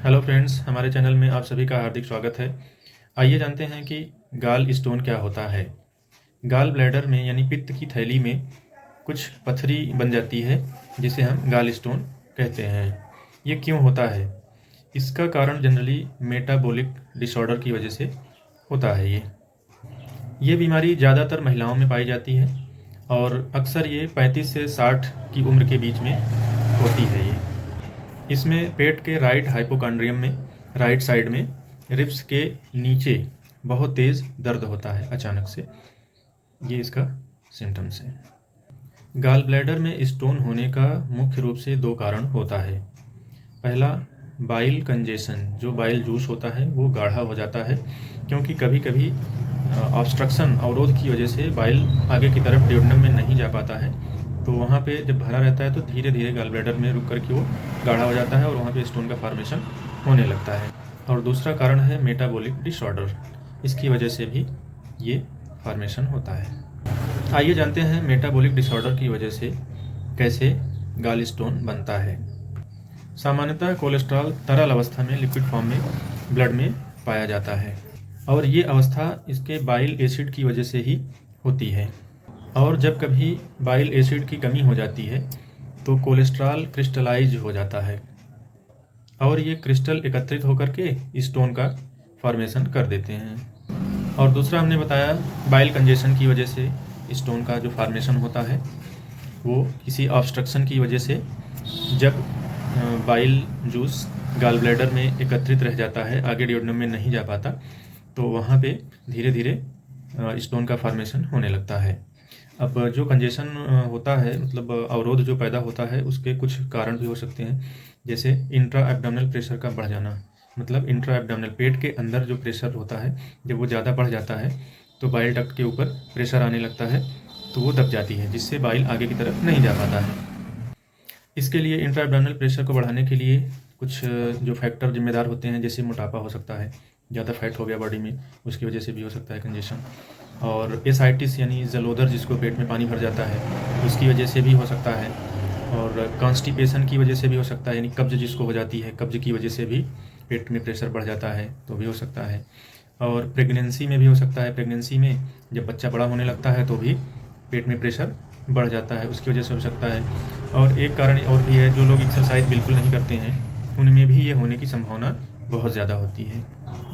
Hello friends, हमारे channel में आप सभी का हार्दिक स्वागत है। आइए जानते हैं कि गाल स्टोन क्या होता है। गाल ब्लैडर में यानी पित्त की थैली में कुछ पथरी बन जाती है जिसे हम गाल स्टोन कहते हैं। ये क्यों होता है? इसका कारण जनरली मेटाबॉलिक डिसऑर्डर की वजह से होता है। ये बीमारी ज़्यादातर महिलाओं में पाई जाती है और अक्सर ये 35 से 60 की उम्र के बीच में होती है। इसमें पेट के राइट हाइपोकॉन्ड्रियम में राइट साइड में रिब्स के नीचे बहुत तेज़ दर्द होता है अचानक से। ये इसका सिम्टम्स है। गाल ब्लैडर में स्टोन होने का मुख्य रूप से दो कारण होता है। पहला, बाइल कंजेशन। जो बाइल जूस होता है वो गाढ़ा हो जाता है क्योंकि कभी कभी ऑब्स्ट्रक्शन अवरोध की वजह से बाइल आगे की तरफ ड्यूोडेनम में नहीं जा पाता है, तो वहाँ पे जब भरा रहता है तो धीरे धीरे गाल ब्लैडर में रुक करके वो गाढ़ा हो जाता है और वहाँ पे स्टोन का फॉर्मेशन होने लगता है। और दूसरा कारण है मेटाबॉलिक डिसऑर्डर। इसकी वजह से भी ये फॉर्मेशन होता है। आइए जानते हैं मेटाबॉलिक डिसऑर्डर की वजह से कैसे गाल स्टोन बनता है। सामान्यतः कोलेस्ट्रॉल तरल अवस्था में लिक्विड फॉर्म में ब्लड में पाया जाता है और ये अवस्था इसके बाइल एसिड की वजह से ही होती है। और जब कभी बाइल एसिड की कमी हो जाती है तो कोलेस्ट्रॉल क्रिस्टलाइज हो जाता है और ये क्रिस्टल एकत्रित होकर के स्टोन का फॉर्मेशन कर देते हैं। और दूसरा हमने बताया, बाइल कंजेशन की वजह से स्टोन का जो फॉर्मेशन होता है वो किसी ऑब्स्ट्रक्शन की वजह से, जब बाइल जूस गाल ब्लैडर में एकत्रित रह जाता है, आगे ड्यूोडेनम में नहीं जा पाता, तो वहाँ पे धीरे धीरे स्टोन का फॉर्मेशन होने लगता है। अब जो कंजेशन होता है, मतलब अवरोध जो पैदा होता है, उसके कुछ कारण भी हो सकते हैं, जैसे इंट्रा एब्डोमिनल प्रेशर का बढ़ जाना। मतलब इंट्रा एब्डोमिनल पेट के अंदर जो प्रेशर होता है, जब वो ज़्यादा बढ़ जाता है तो बाइल डक्ट के ऊपर प्रेशर आने लगता है तो वो दब जाती है, जिससे बाइल आगे की तरफ नहीं जा पाता है। इसके लिए इंट्रा एब्डोमिनल प्रेशर को बढ़ाने के लिए कुछ जो फैक्टर जिम्मेदार होते हैं, जैसे मोटापा हो सकता है, ज़्यादा फैट हो गया बॉडी में, उसकी वजह से भी हो सकता है कंजेशन। और एसाइटिस यानी जलोदर, जिसको पेट में पानी भर जाता है, उसकी वजह से भी हो सकता है। और कॉन्स्टिपेशन की वजह से भी हो सकता है, यानी कब्ज जिसको हो जाती है, कब्ज की वजह से भी पेट में प्रेशर बढ़ जाता है तो भी हो सकता है। और प्रेगनेंसी में भी हो सकता है। प्रेगनेंसी में जब बच्चा बड़ा होने लगता है तो भी पेट में प्रेशर बढ़ जाता है, उसकी वजह से हो सकता है। और एक कारण और भी है, जो लोग एक्सरसाइज बिल्कुल नहीं करते हैं उनमें भी ये होने की संभावना बहुत ज़्यादा होती है।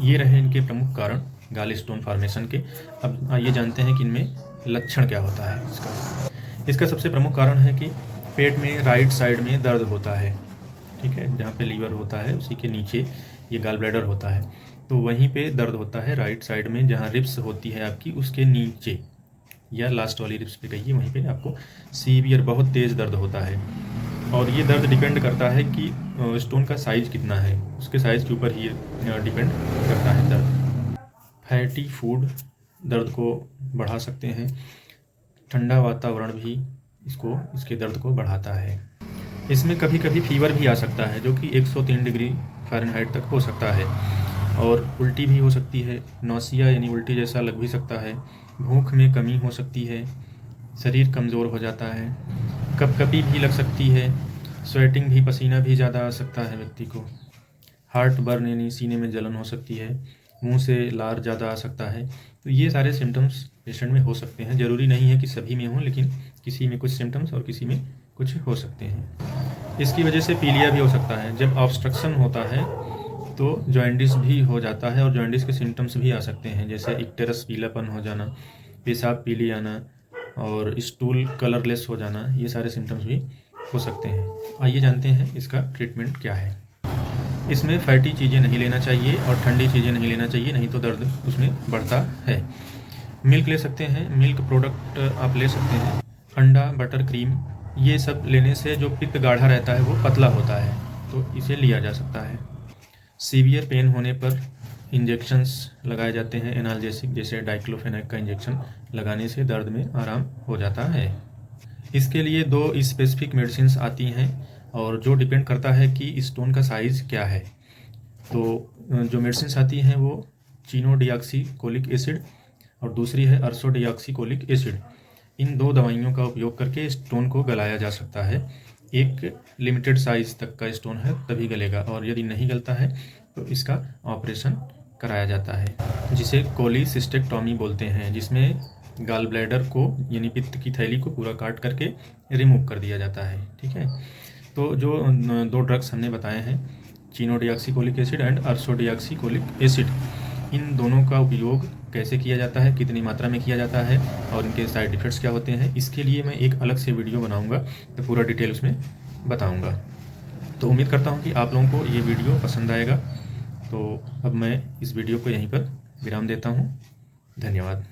ये रहे इनके प्रमुख कारण गाल स्टोन फॉर्मेशन के। अब आइए जानते हैं कि इनमें लक्षण क्या होता है इसका सबसे प्रमुख कारण है कि पेट में राइट साइड में दर्द होता है। ठीक है, जहाँ पे लीवर होता है उसी के नीचे ये गाल ब्लैडर होता है, तो वहीं पे दर्द होता है राइट साइड में, जहाँ रिब्स होती है आपकी उसके नीचे, या लास्ट वाली रिब्स पे कहिए, वहीं पे आपको सीवियर बहुत तेज़ दर्द होता है। और ये दर्द डिपेंड करता है कि स्टोन का साइज़ कितना है, उसके साइज़ के ऊपर ही डिपेंड करता है दर्द। फैटी फूड दर्द को बढ़ा सकते हैं। ठंडा वातावरण भी इसके दर्द को बढ़ाता है। इसमें कभी कभी फीवर भी आ सकता है, जो कि 103 डिग्री फ़ारेनहाइट तक हो सकता है। और उल्टी भी हो सकती है, नौसिया यानी उल्टी जैसा लग भी सकता है। भूख में कमी हो सकती है, शरीर कमज़ोर हो जाता है, कपकपी भी लग सकती है, स्वेटिंग भी, पसीना भी ज़्यादा आ सकता है व्यक्ति को। हार्ट बर्न यानी सीने में जलन हो सकती है, मुंह से लार ज़्यादा आ सकता है। तो ये सारे सिम्टम्स पेशेंट में हो सकते हैं। ज़रूरी नहीं है कि सभी में हों, लेकिन किसी में कुछ सिम्टम्स और किसी में कुछ हो सकते हैं। इसकी वजह से पीलिया भी हो सकता है। जब ऑब्स्ट्रक्शन होता है तो जॉइंडिस भी हो जाता है और जॉइंडिस के सिम्टम्स भी आ सकते हैं, जैसे इक्टेरस पीलापन हो जाना, पेशाब पीली आना और स्टूल कलरलेस हो जाना। ये सारे सिम्टम्स भी हो सकते हैं। आइए जानते हैं इसका ट्रीटमेंट क्या है। इसमें फैटी चीज़ें नहीं लेना चाहिए और ठंडी चीज़ें नहीं लेना चाहिए, नहीं तो दर्द उसमें बढ़ता है। मिल्क ले सकते हैं, मिल्क प्रोडक्ट आप ले सकते हैं। अंडा, बटर, क्रीम, ये सब लेने से जो पित्त गाढ़ा रहता है वो पतला होता है, तो इसे लिया जा सकता है। सीवियर पेन होने पर इंजेक्शंस लगाए जाते हैं एनाल्जेसिक, जैसे डाइक्लोफेनाक का इंजेक्शन लगाने से दर्द में आराम हो जाता है। इसके लिए 2 स्पेसिफिक मेडिसिन्स आती हैं और जो डिपेंड करता है कि स्टोन का साइज़ क्या है। तो जो मेडिसिन्स आती हैं वो चिनोडियाक्सीकोलिक एसिड और दूसरी है अर्सोडियाक्सीकोलिक एसिड। इन 2 दवाइयों का उपयोग करके स्टोन को गलाया जा सकता है एक लिमिटेड साइज़ तक का स्टोन है तभी गलेगा, और यदि नहीं गलता है तो इसका ऑपरेशन कराया जाता है, जिसे कोलीसिस्टेक्टॉमी बोलते हैं, जिसमें गाल ब्लैडर को यानी पित्त की थैली को पूरा काट करके रिमूव कर दिया जाता है। ठीक है, तो जो 2 ड्रग्स हमने बताए हैं, चिनोडिऑक्सीकोलिक एसिड एंड अर्सोडिऑक्सीकोलिक एसिड, इन दोनों का उपयोग कैसे किया जाता है, कितनी मात्रा में किया जाता है और इनके साइड इफ़ेक्ट्स क्या होते हैं, इसके लिए मैं एक अलग से वीडियो बनाऊंगा, तो पूरा डिटेल उसमें बताऊंगा। तो उम्मीद करता हूं कि आप लोगों को ये वीडियो पसंद आएगा। तो अब मैं इस वीडियो को यहीं पर विराम देता हूं। धन्यवाद।